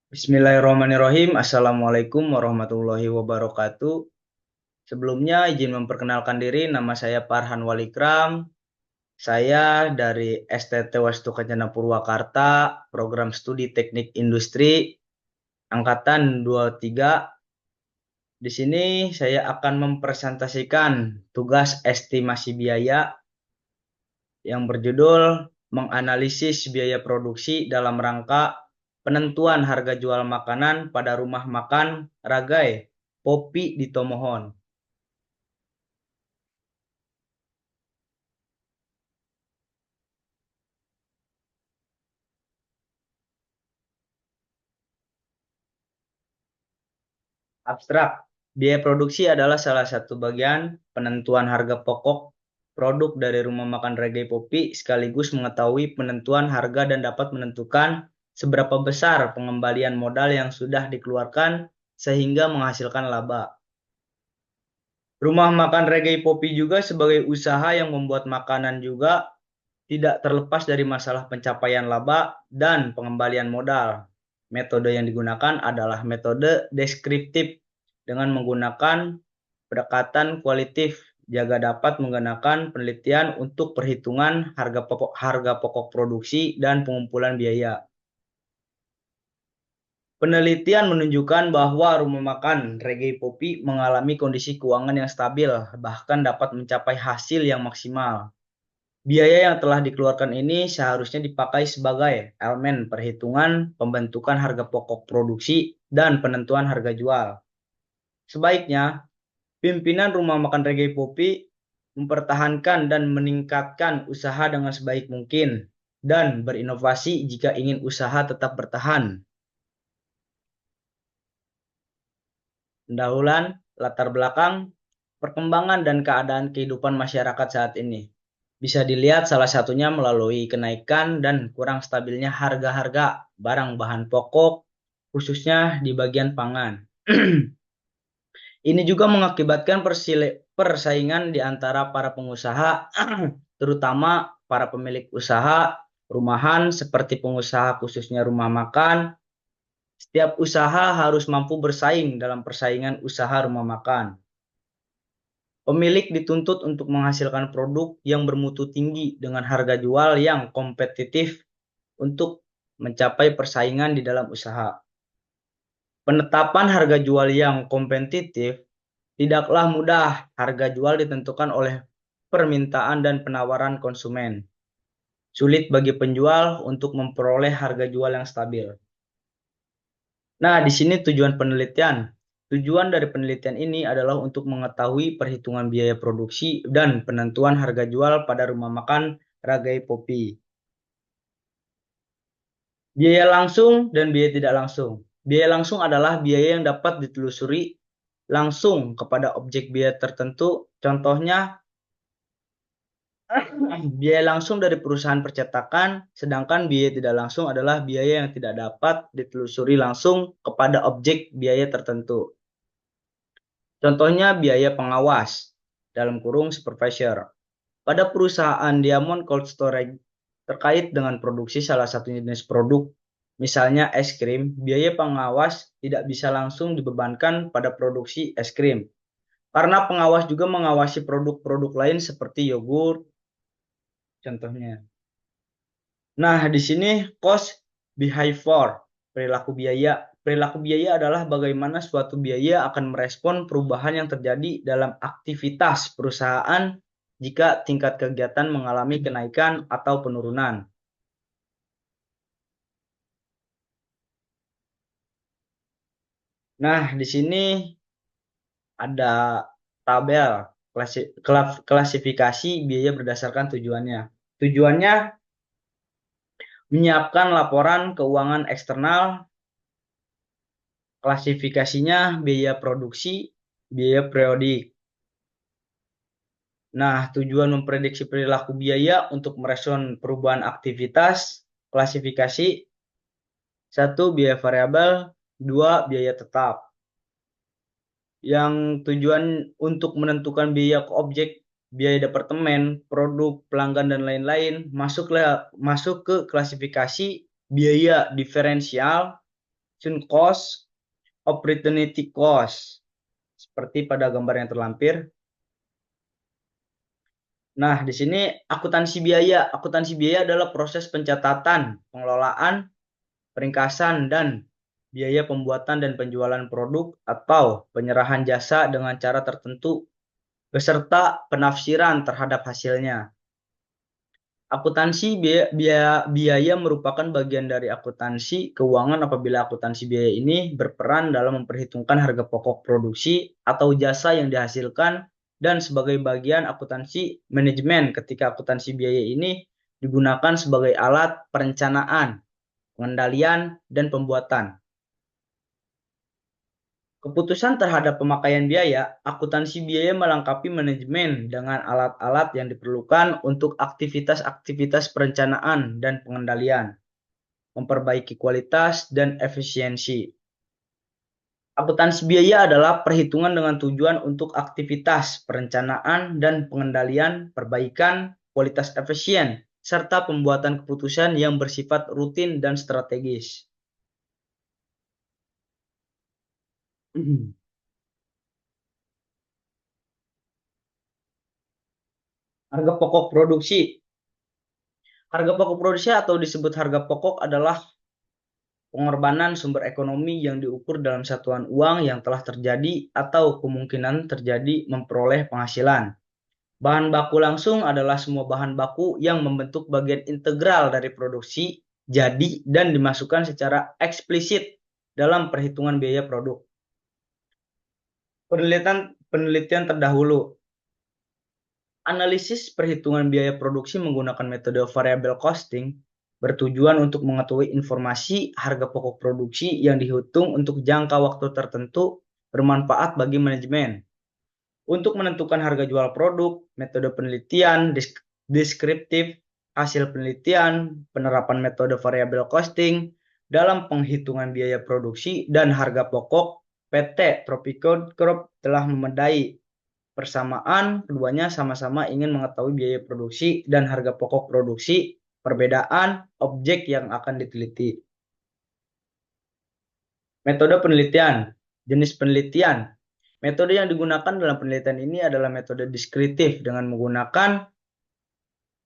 Bismillahirrahmanirrahim. Assalamualaikum warahmatullahi wabarakatuh. Sebelumnya izin memperkenalkan diri, nama saya Farhan Walikram. Saya dari STT Wastu Kencana Purwakarta, program studi Teknik Industri angkatan 23. Di sini saya akan mempresentasikan tugas estimasi biaya yang berjudul menganalisis biaya produksi dalam rangka penentuan harga jual makanan pada rumah makan Ragai Popi di Tomohon. Abstrak. Biaya produksi adalah salah satu bagian penentuan harga pokok produk dari rumah makan Ragai Popi, sekaligus mengetahui penentuan harga dan dapat menentukan seberapa besar pengembalian modal yang sudah dikeluarkan sehingga menghasilkan laba. Rumah makan Reggae Popi juga sebagai usaha yang membuat makanan juga tidak terlepas dari masalah pencapaian laba dan pengembalian modal. Metode yang digunakan adalah metode deskriptif dengan menggunakan pendekatan kualitatif, juga dapat menggunakan penelitian untuk perhitungan harga pokok produksi dan pengumpulan biaya. Penelitian menunjukkan bahwa rumah makan Reggae Popi mengalami kondisi keuangan yang stabil, bahkan dapat mencapai hasil yang maksimal. Biaya yang telah dikeluarkan ini seharusnya dipakai sebagai elemen perhitungan pembentukan harga pokok produksi dan penentuan harga jual. Sebaiknya, pimpinan rumah makan Reggae Popi mempertahankan dan meningkatkan usaha dengan sebaik mungkin dan berinovasi jika ingin usaha tetap bertahan. Pendahuluan, latar belakang, perkembangan dan keadaan kehidupan masyarakat saat ini. Bisa dilihat salah satunya melalui kenaikan dan kurang stabilnya harga-harga barang bahan pokok, khususnya di bagian pangan. Ini juga mengakibatkan persaingan di antara para pengusaha, terutama para pemilik usaha rumahan seperti pengusaha khususnya rumah makan. Setiap usaha harus mampu bersaing dalam persaingan usaha rumah makan. Pemilik dituntut untuk menghasilkan produk yang bermutu tinggi dengan harga jual yang kompetitif untuk mencapai persaingan di dalam usaha. Penetapan harga jual yang kompetitif tidaklah mudah. Harga jual ditentukan oleh permintaan dan penawaran konsumen. Sulit bagi penjual untuk memperoleh harga jual yang stabil. Nah, di sini tujuan penelitian. Tujuan dari penelitian ini adalah untuk mengetahui perhitungan biaya produksi dan penentuan harga jual pada rumah makan Ragai Popi. Biaya langsung dan biaya tidak langsung. Biaya langsung adalah biaya yang dapat ditelusuri langsung kepada objek biaya tertentu. Contohnya, biaya langsung dari perusahaan percetakan, sedangkan biaya tidak langsung adalah biaya yang tidak dapat ditelusuri langsung kepada objek biaya tertentu. Contohnya biaya pengawas, dalam kurung supervisor. Pada perusahaan Diamond Cold Storage terkait dengan produksi salah satu jenis produk, misalnya es krim, biaya pengawas tidak bisa langsung dibebankan pada produksi es krim. Karena pengawas juga mengawasi produk-produk lain seperti yogurt, contohnya. Nah, di sini cost behavior, perilaku biaya. Perilaku biaya adalah bagaimana suatu biaya akan merespon perubahan yang terjadi dalam aktivitas perusahaan jika tingkat kegiatan mengalami kenaikan atau penurunan. Nah, di sini ada tabel klasifikasi biaya berdasarkan tujuannya. Tujuannya menyiapkan laporan keuangan eksternal. Klasifikasinya biaya produksi, biaya periodik. Nah, tujuan memprediksi perilaku biaya untuk merespon perubahan aktivitas, klasifikasi, satu biaya variabel, dua biaya tetap. Yang tujuan untuk menentukan biaya ke objek, biaya departemen, produk, pelanggan, dan lain-lain, masuk ke klasifikasi biaya diferensial, production cost, opportunity cost. Seperti pada gambar yang terlampir. Nah, di sini akuntansi biaya. Akuntansi biaya adalah proses pencatatan, pengelolaan, peringkasan, dan biaya pembuatan dan penjualan produk atau penyerahan jasa dengan cara tertentu beserta penafsiran terhadap hasilnya. Akuntansi biaya merupakan bagian dari akuntansi keuangan apabila akuntansi biaya ini berperan dalam memperhitungkan harga pokok produksi atau jasa yang dihasilkan dan sebagai bagian akuntansi manajemen ketika akuntansi biaya ini digunakan sebagai alat perencanaan, pengendalian, dan pembuatan. Keputusan terhadap pemakaian biaya, akuntansi biaya melengkapi manajemen dengan alat-alat yang diperlukan untuk aktivitas-aktivitas perencanaan dan pengendalian, memperbaiki kualitas dan efisiensi. Akuntansi biaya adalah perhitungan dengan tujuan untuk aktivitas perencanaan dan pengendalian, perbaikan, kualitas efisien, serta pembuatan keputusan yang bersifat rutin dan strategis. Harga pokok produksi. Harga pokok produksi atau disebut harga pokok adalah pengorbanan sumber ekonomi yang diukur dalam satuan uang yang telah terjadi atau kemungkinan terjadi memperoleh penghasilan. Bahan baku langsung adalah semua bahan baku yang membentuk bagian integral dari produksi, jadi dan dimasukkan secara eksplisit dalam perhitungan biaya produk. Penelitian terdahulu. Analisis perhitungan biaya produksi menggunakan metode variable costing bertujuan untuk mengetahui informasi harga pokok produksi yang dihitung untuk jangka waktu tertentu bermanfaat bagi manajemen. Untuk menentukan harga jual produk, metode penelitian deskriptif, hasil penelitian, penerapan metode variable costing dalam penghitungan biaya produksi dan harga pokok, PT Tropico Group telah memadai persamaan keduanya sama-sama ingin mengetahui biaya produksi dan harga pokok produksi, perbedaan objek yang akan diteliti. Metode penelitian, jenis penelitian. Metode yang digunakan dalam penelitian ini adalah metode deskriptif dengan menggunakan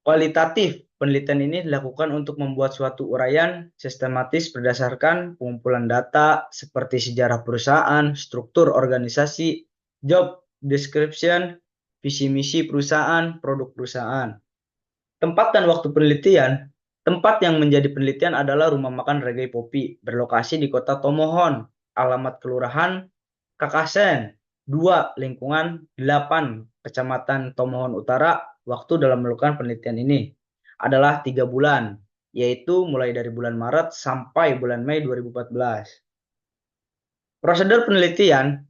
kualitatif. Penelitian ini dilakukan untuk membuat suatu uraian sistematis berdasarkan pengumpulan data seperti sejarah perusahaan, struktur organisasi, job description, visi misi perusahaan, produk perusahaan. Tempat dan waktu penelitian. Tempat yang menjadi penelitian adalah rumah makan Reggae Poppy, berlokasi di kota Tomohon, alamat kelurahan Kakasen, 2 lingkungan 8, Kecamatan Tomohon Utara. Waktu dalam melakukan penelitian ini adalah 3 bulan, yaitu mulai dari bulan Maret sampai bulan Mei 2014. Prosedur penelitian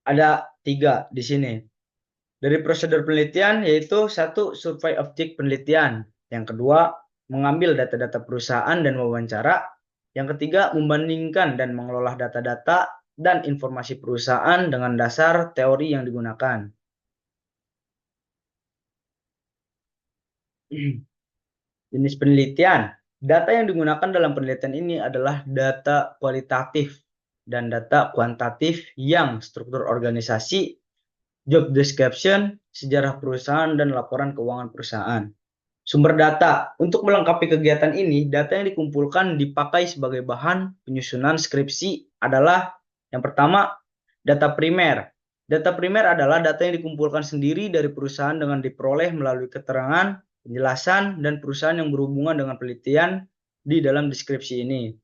ada 3 di sini. Dari prosedur penelitian yaitu 1. Survei objek penelitian. Yang kedua, mengambil data-data perusahaan dan wawancara. Yang ketiga, membandingkan dan mengelola data-data dan informasi perusahaan dengan dasar teori yang digunakan. Jenis penelitian. Data yang digunakan dalam penelitian ini adalah data kualitatif dan data kuantitatif yang struktur organisasi, job description, sejarah perusahaan, dan laporan keuangan perusahaan. Sumber data. Untuk melengkapi kegiatan ini, data yang dikumpulkan dipakai sebagai bahan penyusunan skripsi adalah yang pertama, data primer. Data primer adalah data yang dikumpulkan sendiri dari perusahaan dengan diperoleh melalui keterangan, penjelasan, dan perusahaan yang berhubungan dengan penelitian di dalam deskripsi ini.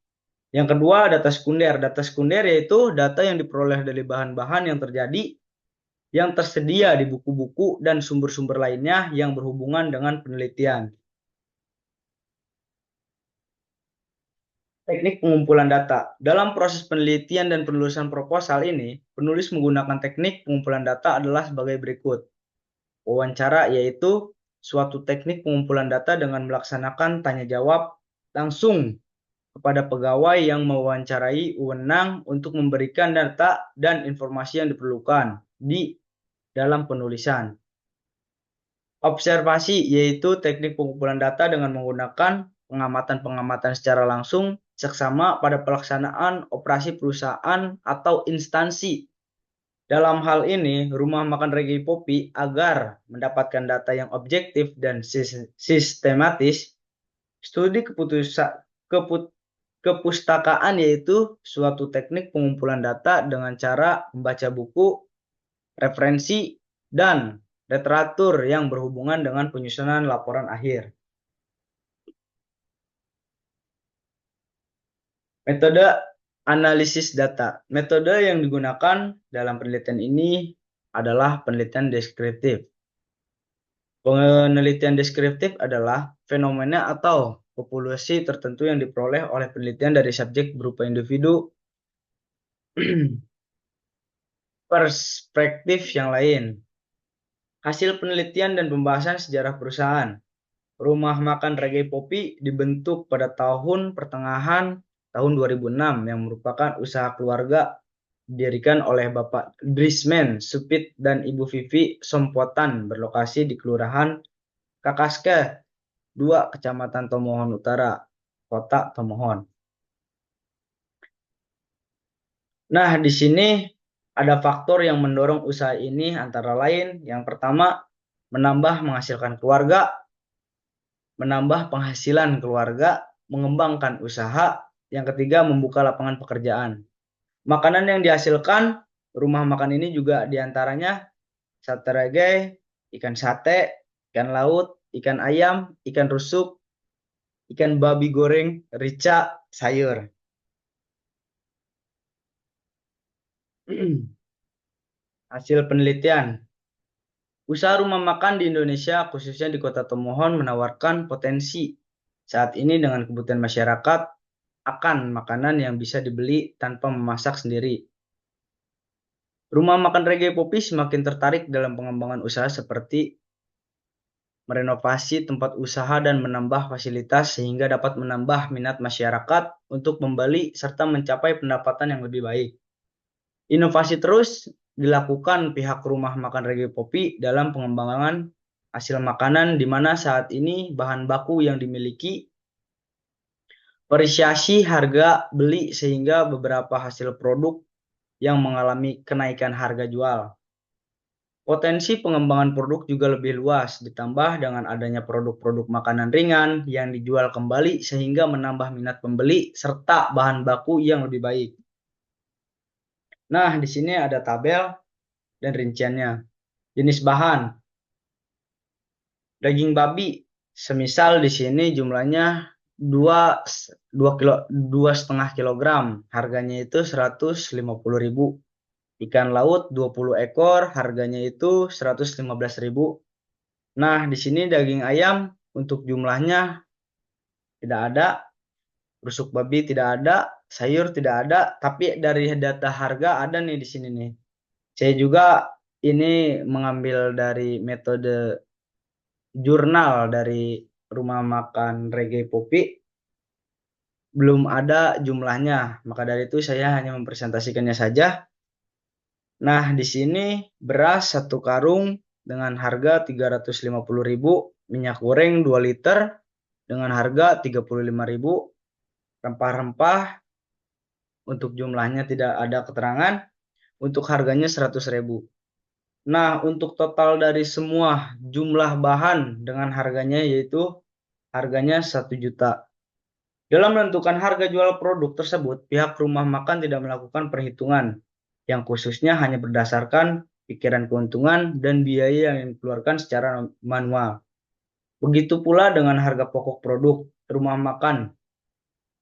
Yang kedua, data sekunder. Data sekunder yaitu data yang diperoleh dari bahan-bahan yang tersedia di buku-buku dan sumber-sumber lainnya yang berhubungan dengan penelitian. Teknik pengumpulan data. Dalam proses penelitian dan penulisan proposal ini, penulis menggunakan teknik pengumpulan data adalah sebagai berikut. Wawancara yaitu suatu teknik pengumpulan data dengan melaksanakan tanya jawab langsung kepada pegawai yang mewawancarai wewenang untuk memberikan data dan informasi yang diperlukan di dalam penulisan. Observasi yaitu teknik pengumpulan data dengan menggunakan pengamatan-pengamatan secara langsung seksama pada pelaksanaan operasi perusahaan atau instansi. Dalam hal ini, rumah makan Reggae Poppy agar mendapatkan data yang objektif dan sistematis, studi kepustakaan yaitu suatu teknik pengumpulan data dengan cara membaca buku, referensi, dan literatur yang berhubungan dengan penyusunan laporan akhir. Metode analisis data. Metode yang digunakan dalam penelitian ini adalah penelitian deskriptif. Penelitian deskriptif adalah fenomena atau populasi tertentu yang diperoleh oleh penelitian dari subjek berupa individu perspektif yang lain. Hasil penelitian dan pembahasan sejarah perusahaan. Rumah makan Reggae Poppy dibentuk pada pertengahan tahun 2006 yang merupakan usaha keluarga didirikan oleh Bapak Drisman Supit dan Ibu Vivi Sompotan berlokasi di Kelurahan Kakaske 2, Kecamatan Tomohon Utara, Kota Tomohon. Nah, di sini ada faktor yang mendorong usaha ini antara lain yang pertama menambah menghasilkan keluarga, menambah penghasilan keluarga, mengembangkan usaha, yang ketiga membuka lapangan pekerjaan. Makanan yang dihasilkan rumah makan ini juga diantaranya sate reggae, ikan sate, ikan laut, ikan ayam, ikan rusuk, ikan babi goreng, rica, sayur. Hasil penelitian. Usaha rumah makan di Indonesia, khususnya di Kota Tomohon, menawarkan potensi saat ini dengan kebutuhan masyarakat akan makanan yang bisa dibeli tanpa memasak sendiri. Rumah makan Reggae Poppy semakin tertarik dalam pengembangan usaha seperti merenovasi tempat usaha dan menambah fasilitas sehingga dapat menambah minat masyarakat untuk membeli serta mencapai pendapatan yang lebih baik. Inovasi terus dilakukan pihak rumah makan Reggae Poppy dalam pengembangan hasil makanan di mana saat ini bahan baku yang dimiliki variasi harga beli sehingga beberapa hasil produk yang mengalami kenaikan harga jual. Potensi pengembangan produk juga lebih luas, ditambah dengan adanya produk-produk makanan ringan yang dijual kembali sehingga menambah minat pembeli serta bahan baku yang lebih baik. Nah, di sini ada tabel dan rinciannya. Jenis bahan. Daging babi, semisal di sini jumlahnya 2,5 kilogram, harganya itu 150.000. Ikan laut 20 ekor, harganya itu 115.000. Nah, di sini daging ayam untuk jumlahnya tidak ada, rusuk babi tidak ada, sayur tidak ada, tapi dari data harga ada nih di sini nih. Saya juga ini mengambil dari metode jurnal dari rumah makan Reggae Poppy, belum ada jumlahnya, maka dari itu saya hanya mempresentasikannya saja. Nah, di sini beras 1 karung dengan harga 350.000, minyak goreng 2 liter dengan harga 35.000, rempah-rempah untuk jumlahnya tidak ada keterangan, untuk harganya 100.000. Nah, untuk total dari semua jumlah bahan dengan harganya yaitu harganya 1 juta. Dalam menentukan harga jual produk tersebut, pihak rumah makan tidak melakukan perhitungan, yang khususnya hanya berdasarkan pikiran keuntungan dan biaya yang dikeluarkan secara manual. Begitu pula dengan harga pokok produk rumah makan.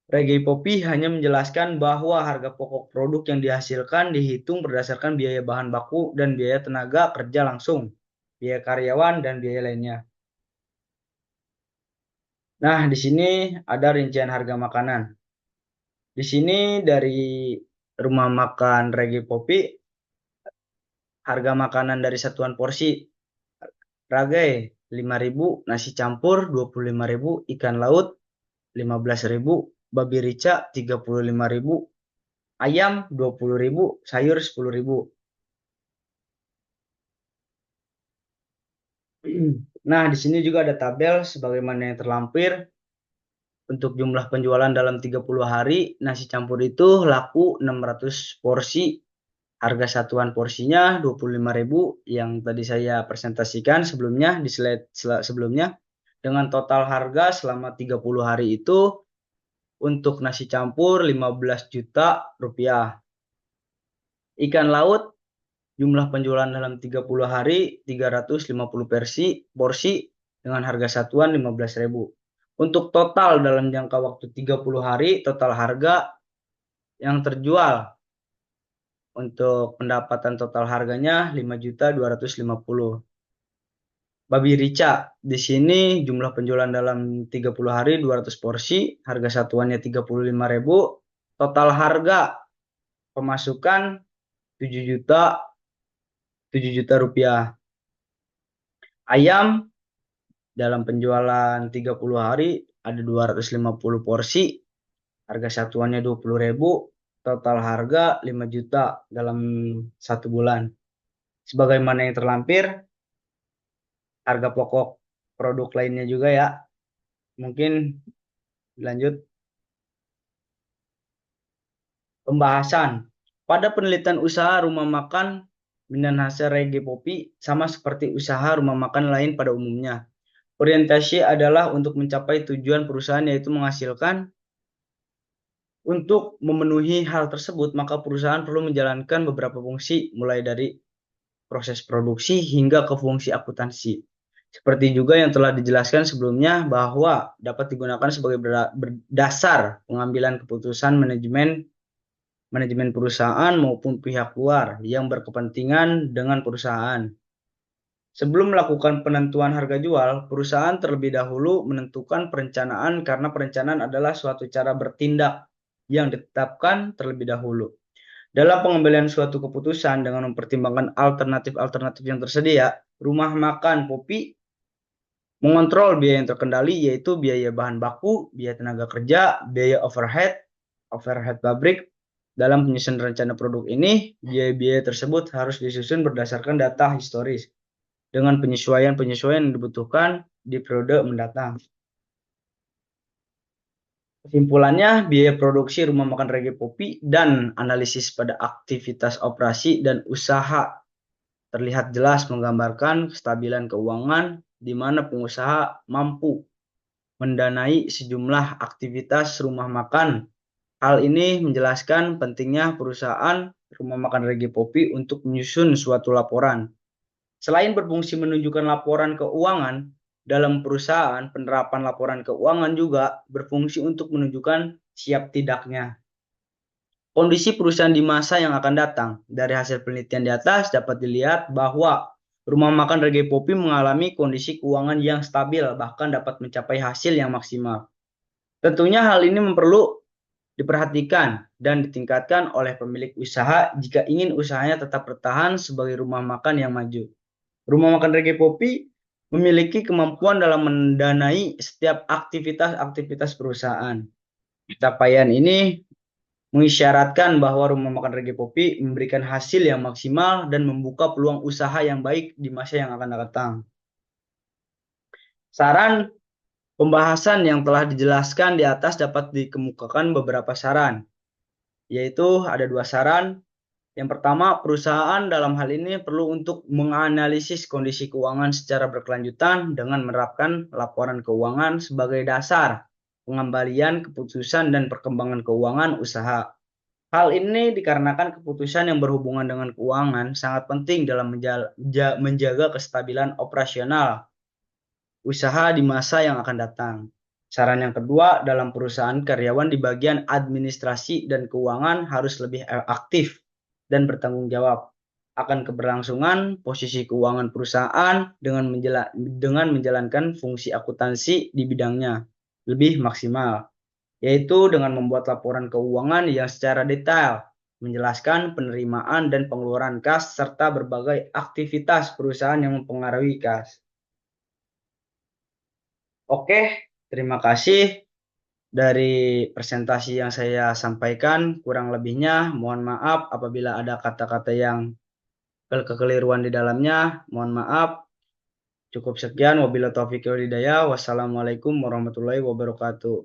Reggae Poppy hanya menjelaskan bahwa harga pokok produk yang dihasilkan dihitung berdasarkan biaya bahan baku dan biaya tenaga kerja langsung, biaya karyawan, dan biaya lainnya. Nah, di sini ada rincian harga makanan. Di sini dari rumah makan Reggae Poppy, harga makanan dari satuan porsi Ragai 5.000, nasi campur 25.000, ikan laut 15.000, babi rica 35.000, ayam 20.000, sayur 10.000. Nah, di sini juga ada tabel sebagaimana yang terlampir. Untuk jumlah penjualan dalam 30 hari, nasi campur itu laku 600 porsi. Harga satuan porsinya 25.000 yang tadi saya presentasikan sebelumnya di slide sebelumnya. Dengan total harga selama 30 hari itu untuk nasi campur 15 juta rupiah. Ikan laut jumlah penjualan dalam 30 hari 350 porsi dengan harga satuan 15.000. Untuk total dalam jangka waktu 30 hari, total harga yang terjual untuk pendapatan total harganya 5.250.000. Babi rica di sini jumlah penjualan dalam 30 hari 200 porsi, harga satuannya 35.000. Total harga pemasukan 7 juta rupiah. Ayam dalam penjualan 30 hari ada 250 porsi, harga satuannya 20.000, total harga 5 juta dalam 1 bulan. Sebagaimana yang terlampir, harga pokok produk lainnya juga ya. Mungkin lanjut. Pembahasan. Pada penelitian usaha rumah makan Minahasa Reggae Popi sama seperti usaha rumah makan lain pada umumnya. Orientasi adalah untuk mencapai tujuan perusahaan yaitu menghasilkan. Untuk memenuhi hal tersebut, maka perusahaan perlu menjalankan beberapa fungsi mulai dari proses produksi hingga ke fungsi akuntansi. Seperti juga yang telah dijelaskan sebelumnya bahwa dapat digunakan sebagai dasar pengambilan keputusan manajemen perusahaan maupun pihak luar yang berkepentingan dengan perusahaan. Sebelum melakukan penentuan harga jual, perusahaan terlebih dahulu menentukan perencanaan karena perencanaan adalah suatu cara bertindak yang ditetapkan terlebih dahulu. Dalam pengambilan suatu keputusan dengan mempertimbangkan alternatif-alternatif yang tersedia, rumah makan Popi mengontrol biaya yang terkendali yaitu biaya bahan baku, biaya tenaga kerja, biaya overhead pabrik. Dalam penyusunan rencana produk ini, biaya-biaya tersebut harus disusun berdasarkan data historis dengan penyesuaian-penyesuaian yang dibutuhkan di periode mendatang. Kesimpulannya, biaya produksi rumah makan Reggae Popi dan analisis pada aktivitas operasi dan usaha terlihat jelas menggambarkan kestabilan keuangan di mana pengusaha mampu mendanai sejumlah aktivitas rumah makan. Hal ini menjelaskan pentingnya perusahaan rumah makan Reggae Popi untuk menyusun suatu laporan. Selain berfungsi menunjukkan laporan keuangan dalam perusahaan, penerapan laporan keuangan juga berfungsi untuk menunjukkan siap tidaknya kondisi perusahaan di masa yang akan datang. Dari hasil penelitian di atas dapat dilihat bahwa rumah makan Reggae Popi mengalami kondisi keuangan yang stabil, bahkan dapat mencapai hasil yang maksimal. Tentunya hal ini perlu diperhatikan dan ditingkatkan oleh pemilik usaha jika ingin usahanya tetap bertahan sebagai rumah makan yang maju. Rumah makan Reggae Popi memiliki kemampuan dalam mendanai setiap aktivitas perusahaan. Capaian ini mengisyaratkan bahwa rumah makan Reggae Popi memberikan hasil yang maksimal dan membuka peluang usaha yang baik di masa yang akan datang. Saran pembahasan yang telah dijelaskan di atas dapat dikemukakan beberapa saran, yaitu ada 2 saran. Yang pertama, perusahaan dalam hal ini perlu untuk menganalisis kondisi keuangan secara berkelanjutan dengan menerapkan laporan keuangan sebagai dasar pengembalian keputusan dan perkembangan keuangan usaha. Hal ini dikarenakan keputusan yang berhubungan dengan keuangan sangat penting dalam menjaga kestabilan operasional usaha di masa yang akan datang. Saran yang kedua, dalam perusahaan karyawan di bagian administrasi dan keuangan harus lebih aktif dan bertanggung jawab akan keberlangsungan posisi keuangan perusahaan dengan menjalankan fungsi akuntansi di bidangnya lebih maksimal, yaitu dengan membuat laporan keuangan yang secara detail menjelaskan penerimaan dan pengeluaran kas serta berbagai aktivitas perusahaan yang mempengaruhi kas. Oke, terima kasih dari presentasi yang saya sampaikan. Kurang lebihnya mohon maaf apabila ada kata-kata yang kekeliruan di dalamnya. Mohon maaf. Cukup sekian. Wabillahi taufiq wal hidayah. Wassalamualaikum warahmatullahi wabarakatuh.